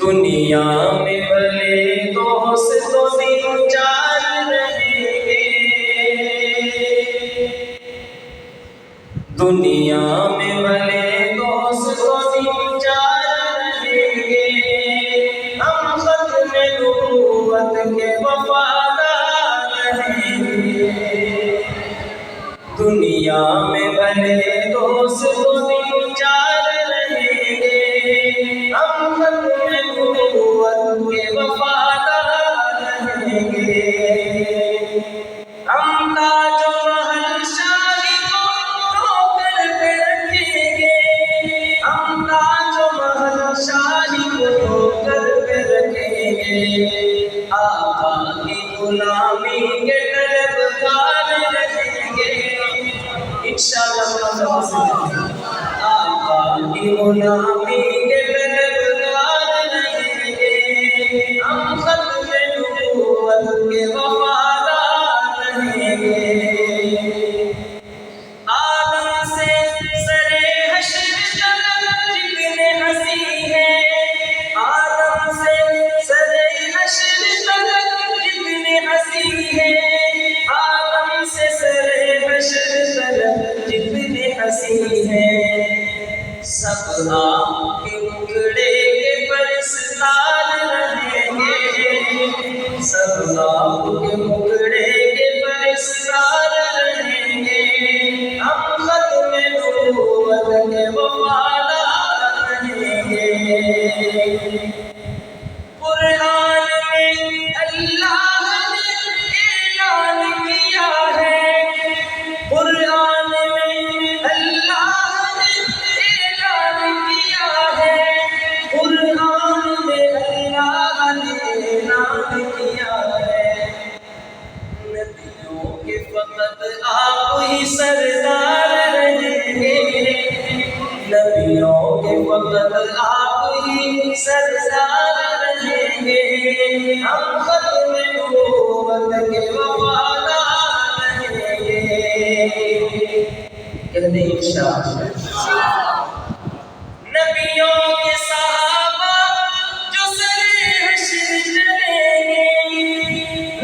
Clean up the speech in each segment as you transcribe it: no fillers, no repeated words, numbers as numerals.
دنیا میں بھلے دوست تو دن چار رہیں گے، دنیا میں بھلے دوست تو دن چار رہیں گے، ہم ختم نبوت کے وفادار رہیں گے، دنیا میں بھلے دوست تو دن چار رہیں گے، ہم ختم نبوت کے وفادار رہیں گے، ہم تاج و محل شاہی کو رو کر کے رکھیں گے، ہم تاج و محل شاہی کو رو کر کے رکھیں گے، آقا کی غلامی کے طلبگار رہیں گے، انشاءاللہ آقا کی غلامی کے طلبگار رہیں گے، ہم ختم نبوت کے وفادار رہیں گے، آدم سے سرے حشر تک جتنے ہنسی ہے، آدم سے سرے حشر تک جتنے ہنسی ہے، آدم سے سرے حشر تک جتنے ہنسی ہے، سب آپ کے ٹکڑے کے پرستار رہیں گے، سب آپ کے ٹکڑے کے پرستار رہیں گے، ہم ختم نبوت کے وفادار رہیں گے، قرآن میں اللہ نے اعلان کیا ہے، قرآن میں اللہ نے اعلان کیا ہے، قرآن میں اللہ نے اعلان کیا ہے، نبیوں کے فقط آپ ہی سردار رہیں گے، نبیوں کے فقط آپ ہی سردار رہیں گے، ہم ختم نبوت کے وفادار رہیں گے، کہتے ہیں انشاءاللہ، نبیوں کے صحابہ جو سرے حشر چلیں گے،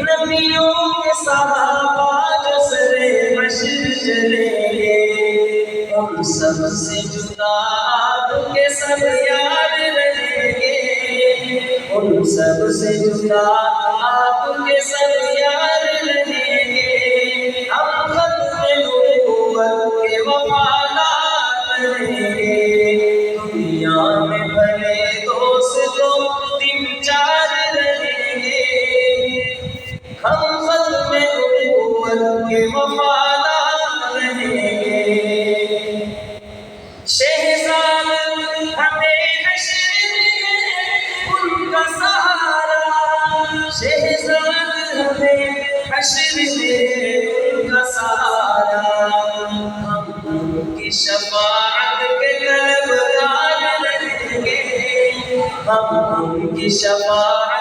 نبیوں کے صحابہ جو سرے حشر چلیں گے، ہم سب سے جدا آپ کے سب یار رہیں گے، ان سب سے جدا آپ کے سب یار رہیں گے، ہم ختم نبوت کے وفادار رہیں گے، دنیا میں بھلے دوست تو دن چار رہیں گے، ہم ختم نبوت کے وفادار رہیں گے، شہزاد ہمیں حشر میں ان کا سہارا، شہزاد ہمیں حشر میں ان کا سہارا، ہم ان کی شفاعت کے طلبگار رہیں گے، ہم ان کی شفاعت